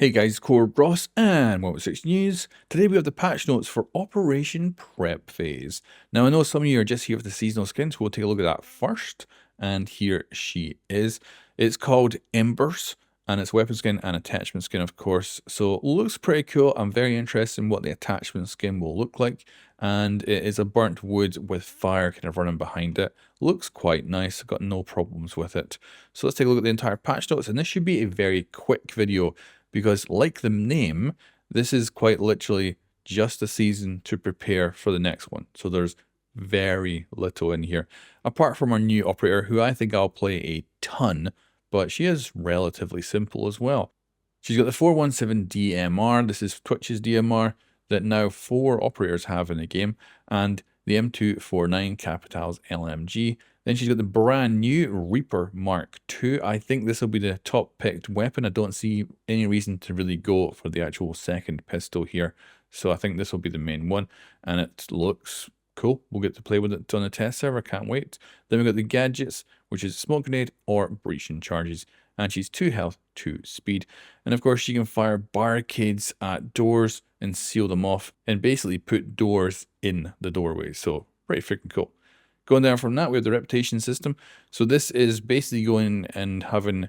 Hey guys, COREROSS and Y10S1 News. Today we have the patch notes for Operation Prep Phase. Now I know some of you are just here for the seasonal skin, so we'll take a look at that first. And here she is. It's called Embers, and it's weapon skin and attachment skin, of course. So it looks pretty cool. I'm very interested in what the attachment skin will look like. And it is a burnt wood with fire kind of running behind it. Looks quite nice. I've got no problems with it. So let's take a look at the entire patch notes, and this should be a very quick video, because like the name, this is quite literally just a season to prepare for the next one. So there's very little in here, apart from our new operator, who I think I'll play a ton, but she is relatively simple as well. She's got the 417 DMR. This is Twitch's DMR that now 4 operators have in the game, and the M249 Capitals LMG. Then she's got the brand new Reaper Mark II. I think this will be the top picked weapon. I don't see any reason to really go for the actual second pistol here. So I think this will be the main one, and it looks cool. We'll get to play with it on the test server. Can't wait. Then we've got the gadgets, which is smoke grenade or breaching charges. And she's 2 health, 2 speed. And of course, she can fire barricades at doors and seal them off and basically put doors in the doorway. So pretty freaking cool. Going down from that, we have the reputation system. So this is basically going and having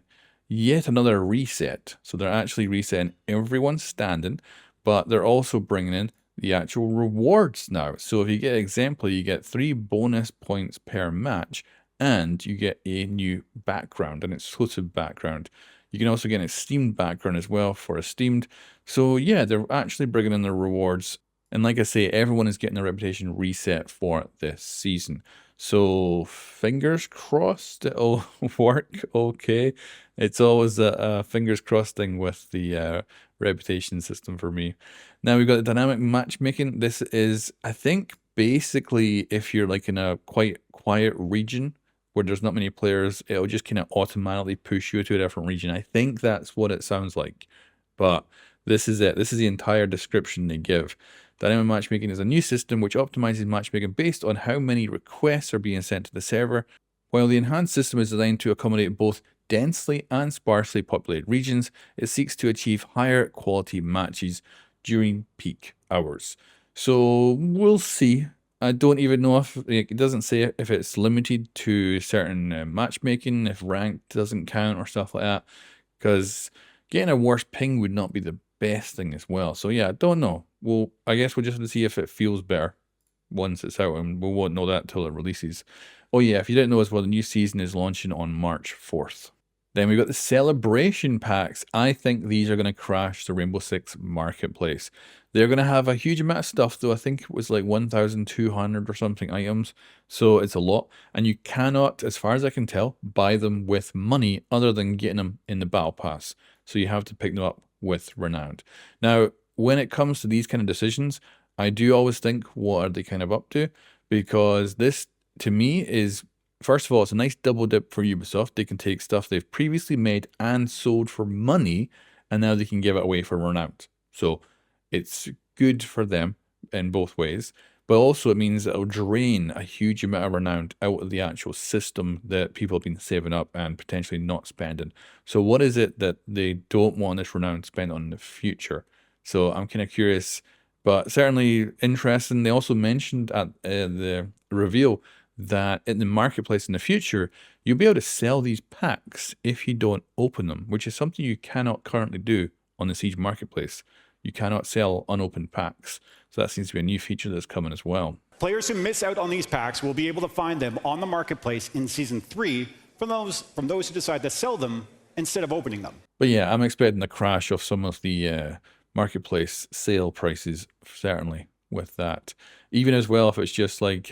yet another reset. So they're actually resetting everyone standing, but they're also bringing in the actual rewards now. So if you get exemplar, you get 3 bonus points per match, and you get a new background, an exclusive background. You can also get an esteemed background as well for esteemed. So yeah, they're actually bringing in the rewards. And like I say, everyone is getting their reputation reset for this season. So fingers crossed it'll work okay. It's always a fingers crossed thing with the reputation system for me. Now we've got the dynamic matchmaking. This is, I think, basically if you're like in a quite quiet region where there's not many players, it'll just kind of automatically push you to a different region. I think that's what it sounds like. But this is it. This is the entire description they give. Dynamic matchmaking is a new system which optimizes matchmaking based on how many requests are being sent to the server, while the enhanced system is designed to accommodate both densely and sparsely populated regions. It seeks to achieve higher quality matches during peak hours. So we'll see. I don't even know if, it doesn't say if it's limited to certain matchmaking, if ranked doesn't count or stuff like that, because getting a worse ping would not be the best thing as well. So yeah, I don't know. Well, I guess we'll just have to see if it feels better once it's out, and we won't know that until it releases. Oh yeah, if you didn't know as well, the new season is launching on March 4th. Then we've got the celebration packs. I think these are going to crash the Rainbow Six marketplace. They're going to have a huge amount of stuff, though. I think it was like 1,200 or something items. So it's a lot. And you cannot, as far as I can tell, buy them with money other than getting them in the battle pass. So you have to pick them up with Renowned. Now, when it comes to these kind of decisions, I do always think, what are they kind of up to? Because this, to me, is, first of all, it's a nice double dip for Ubisoft. They can take stuff they've previously made and sold for money, and now they can give it away for Renowned. So it's good for them in both ways, but also it means it'll drain a huge amount of Renowned out of the actual system that people have been saving up and potentially not spending. So what is it that they don't want this Renowned spent on in the future? So I'm kind of curious, but certainly interesting. They also mentioned at the reveal that in the marketplace in the future, you'll be able to sell these packs if you don't open them, which is something you cannot currently do on the Siege marketplace. You cannot sell unopened packs. So that seems to be a new feature that's coming as well. Players who miss out on these packs will be able to find them on the marketplace in Season 3 from those who decide to sell them instead of opening them. But yeah, I'm expecting a crash of some of the marketplace sale prices, certainly, with that. Even as well, if it's just like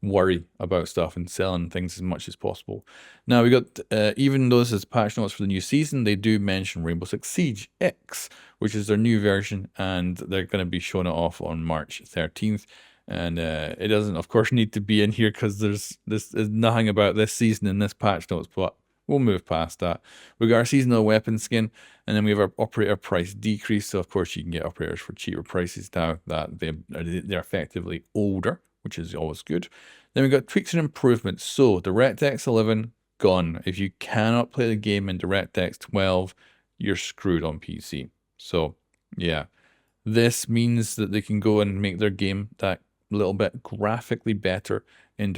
worry about stuff and selling things as much as possible. Now we got, even though this is patch notes for the new season, they do mention Rainbow Six Siege X, which is their new version, and they're going to be showing it off on March 13th. And it doesn't, of course, need to be in here because there's nothing about this season in this patch notes, but we'll move past that. We've got our seasonal weapon skin, and then we have our operator price decrease. So of course you can get operators for cheaper prices now that they're effectively older, which is always good. Then we've got tweaks and improvements. So DirectX 11 gone. If you cannot play the game in DirectX 12, you're screwed on PC. So yeah, this means that they can go and make their game that little bit graphically better in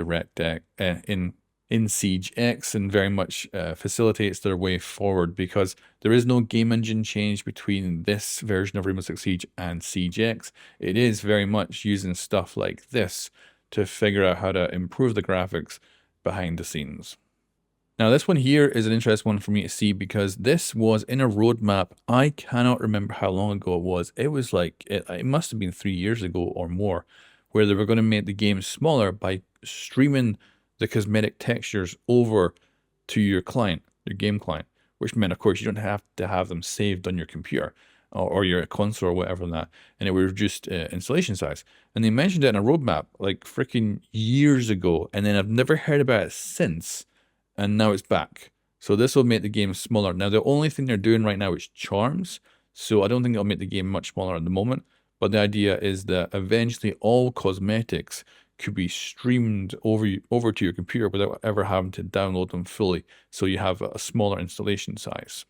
in Siege X, and very much facilitates their way forward, because there is no game engine change between this version of Rainbow Six Siege and Siege X. It is very much using stuff like this to figure out how to improve the graphics behind the scenes. Now, this one here is an interesting one for me to see, because this was in a roadmap. I cannot remember how long ago it was. It was like, it must have been 3 years ago or more, where they were going to make the game smaller by streaming the cosmetic textures over to your client, your game client, which meant, of course, you don't have to have them saved on your computer or your console or whatever that, and it would reduce installation size. And they mentioned it in a roadmap like freaking years ago, and then I've never heard about it since, and now it's back. So this will make the game smaller. Now, the only thing they're doing right now is charms, so I don't think it'll make the game much smaller at the moment, but the idea is that eventually all cosmetics could be streamed over to your computer without ever having to download them fully, so you have a smaller installation size.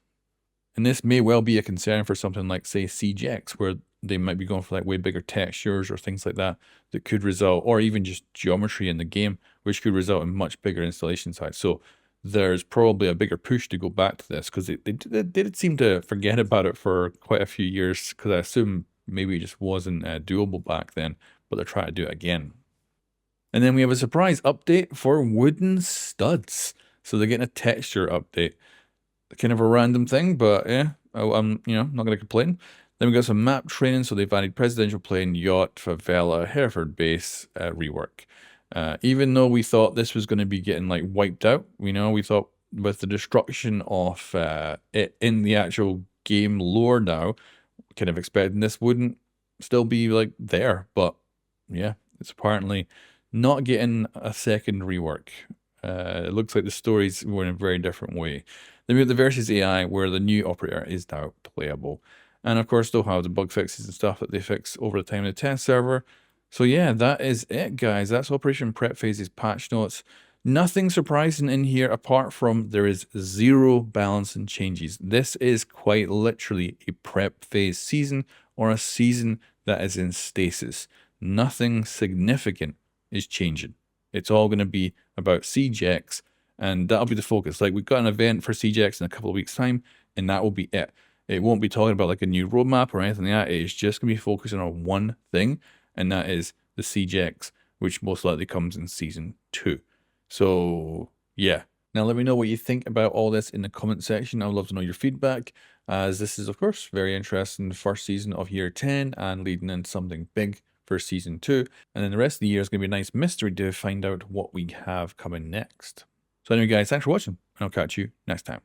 And this may well be a concern for something like, say, CGX, where they might be going for like way bigger textures or things like that, that could result, or even just geometry in the game, which could result in much bigger installation size. So there's probably a bigger push to go back to this, because they did seem to forget about it for quite a few years, because I assume maybe it just wasn't doable back then, but they're trying to do it again. And then we have a surprise update for wooden studs. So they're getting a texture update. Kind of a random thing, but yeah, I'm not going to complain. Then we got some map training. So they've added Presidential Plane, Yacht, Favela, Hereford Base rework. Even though we thought this was going to be getting like wiped out, we thought with the destruction of it in the actual game lore now, kind of expecting this wouldn't still be like there, but yeah, it's apparently not getting a second rework. It looks like the story's going in a very different way. Then we have the Versus AI, where the new operator is now playable. And of course, they'll have the bug fixes and stuff that they fix over the time in the test server. So yeah, that is it, guys. That's Operation Prep Phase's patch notes. Nothing surprising in here, apart from there is zero balance and changes. This is quite literally a prep phase season, or a season that is in stasis. Nothing significant is changing. It's all going to be about CGX, and that'll be the focus. Like, we've got an event for CGX in a couple of weeks' time, and that will be it. It won't be talking about like a new roadmap or anything like that. It's just going to be focusing on one thing, and that is the CGX, which most likely comes in Season 2. So, yeah. Now, let me know what you think about all this in the comment section. I would love to know your feedback, as this is, of course, very interesting first season of Year 10 and leading into something big for Season 2. And then the rest of the year is going to be a nice mystery to find out what we have coming next. So anyway, guys, thanks for watching, and I'll catch you next time.